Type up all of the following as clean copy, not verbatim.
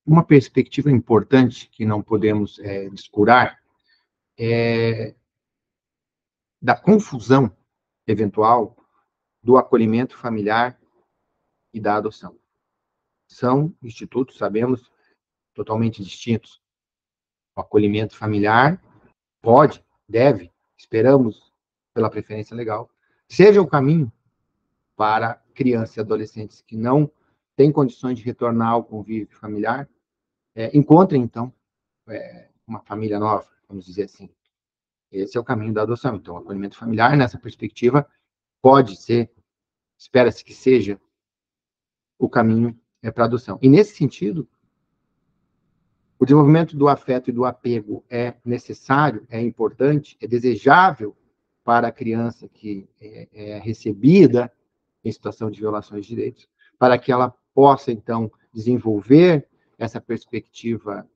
Uma perspectiva importante que não podemos descurar é da confusão eventual do acolhimento familiar e da adoção. São institutos, sabemos, totalmente distintos. O acolhimento familiar pode, deve, esperamos, pela preferência legal, seja o caminho para crianças e adolescentes que não têm condições de retornar ao convívio familiar, encontrem, então, uma família nova, vamos dizer assim. Esse é o caminho da adoção. Então, o acolhimento familiar, nessa perspectiva, pode ser, espera-se que seja, o caminho para a adoção. E, nesse sentido, o desenvolvimento do afeto e do apego é necessário, é importante, é desejável para a criança que é recebida em situação de violações de direitos, para que ela possa, então, desenvolver essa perspectiva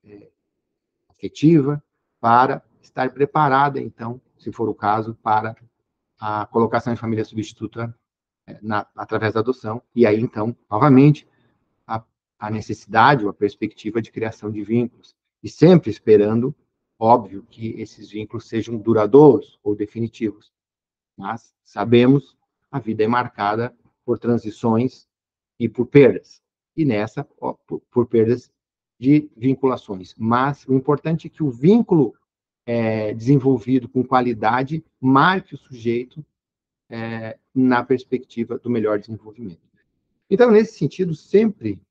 afetiva, para estar preparada, então, se for o caso, para a colocação em família substituta através da adoção. E aí, então, novamente, a necessidade ou a perspectiva de criação de vínculos. E sempre esperando, óbvio, que esses vínculos sejam duradouros ou definitivos. Mas, sabemos, a vida é marcada por transições e por perdas. E nessa, por perdas de vinculações. Mas o importante é que o vínculo desenvolvido com qualidade marque o sujeito na perspectiva do melhor desenvolvimento. Então, nesse sentido, sempre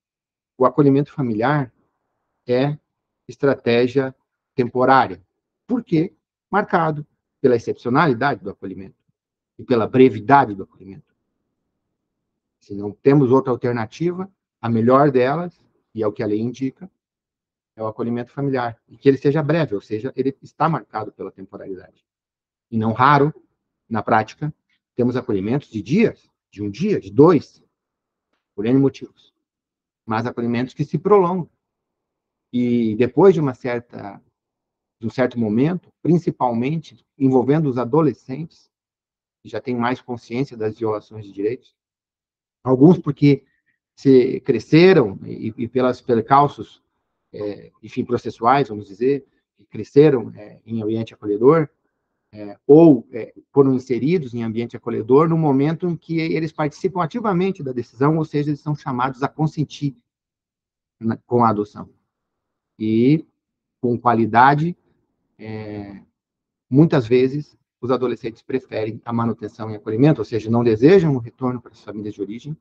o acolhimento familiar é estratégia temporária. Por quê? Marcado pela excepcionalidade do acolhimento e pela brevidade do acolhimento. Se não temos outra alternativa, a melhor delas, e é o que a lei indica, é o acolhimento familiar. E que ele seja breve, ou seja, ele está marcado pela temporalidade. E não raro, na prática, temos acolhimentos de dias, de um dia, de dois, por N motivos. Mas acolhimentos que se prolongam. E depois de um certo momento, principalmente envolvendo os adolescentes, que já têm mais consciência das violações de direitos, alguns porque se cresceram e pelos percalços, enfim, processuais, vamos dizer, que cresceram em ambiente acolhedor, ou foram inseridos em ambiente acolhedor no momento em que eles participam ativamente da decisão, ou seja, eles são chamados a consentir com a adoção. E, com qualidade, muitas vezes, os adolescentes preferem a manutenção em acolhimento, ou seja, não desejam o retorno para as famílias de origem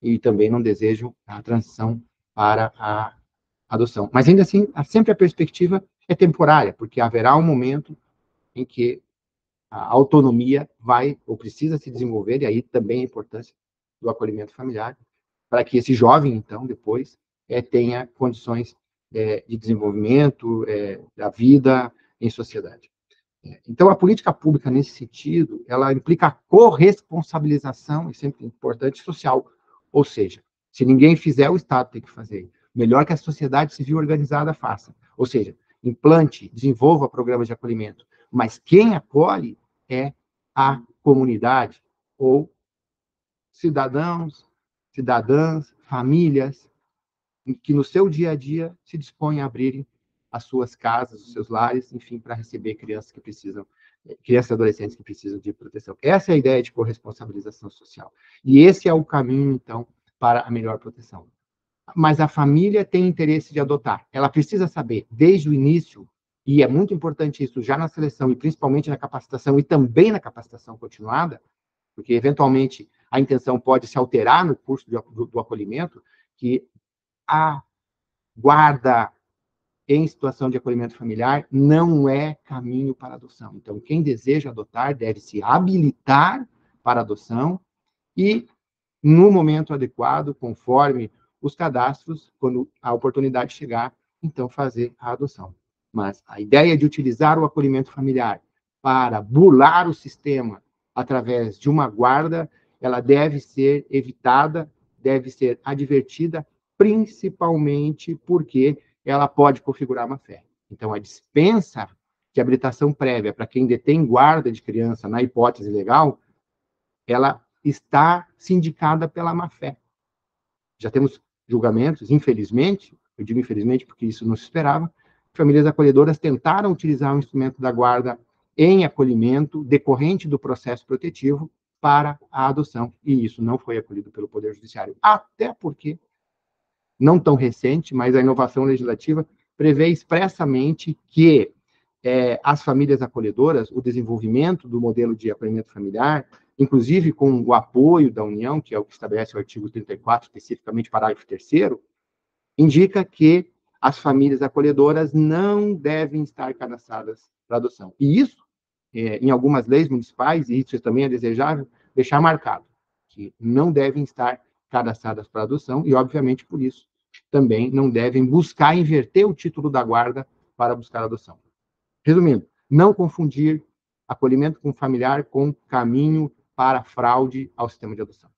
e também não desejam a transição para a adoção. Mas, ainda assim, sempre a perspectiva é temporária, porque haverá um momento em que a autonomia vai ou precisa se desenvolver, e aí também a importância do acolhimento familiar, para que esse jovem, então, depois, tenha condições de desenvolvimento da vida em sociedade. Então, a política pública, nesse sentido, ela implica a corresponsabilização, e sempre importante, social. Ou seja, se ninguém fizer, o Estado tem que fazer. Melhor que a sociedade civil organizada faça. Ou seja, implante, desenvolva programas de acolhimento. Mas quem acolhe é a comunidade, ou cidadãos, cidadãs, famílias, que no seu dia a dia se dispõem a abrirem as suas casas, os seus lares, enfim, para receber crianças e adolescentes que precisam de proteção. Essa é a ideia de corresponsabilização social. E esse é o caminho, então, para a melhor proteção. Mas a família tem interesse de adotar. Ela precisa saber, desde o início, e é muito importante isso já na seleção, e principalmente na capacitação, e também na capacitação continuada, porque, eventualmente, a intenção pode se alterar no curso do acolhimento, que a guarda em situação de acolhimento familiar não é caminho para adoção. Então, quem deseja adotar deve se habilitar para adoção e, no momento adequado, conforme os cadastros, quando a oportunidade chegar, então fazer a adoção. Mas a ideia de utilizar o acolhimento familiar para burlar o sistema através de uma guarda, ela deve ser evitada, deve ser advertida, principalmente porque ela pode configurar má-fé. Então, a dispensa de habilitação prévia para quem detém guarda de criança, na hipótese legal, ela está sindicada pela má-fé. Já temos julgamentos, infelizmente, eu digo infelizmente porque isso não se esperava, famílias acolhedoras tentaram utilizar o instrumento da guarda em acolhimento decorrente do processo protetivo para a adoção, e isso não foi acolhido pelo Poder Judiciário, até porque, não tão recente, mas a inovação legislativa prevê expressamente que as famílias acolhedoras, o desenvolvimento do modelo de acolhimento familiar, inclusive com o apoio da União, que é o que estabelece o artigo 34, especificamente parágrafo 3º, indica que as famílias acolhedoras não devem estar cadastradas para adoção. E isso, em algumas leis municipais, e isso também é desejável, deixar marcado, que não devem estar cadastradas para adoção, e, obviamente, por isso, também não devem buscar inverter o título da guarda para buscar adoção. Resumindo, não confundir acolhimento com familiar com caminho para fraude ao sistema de adoção.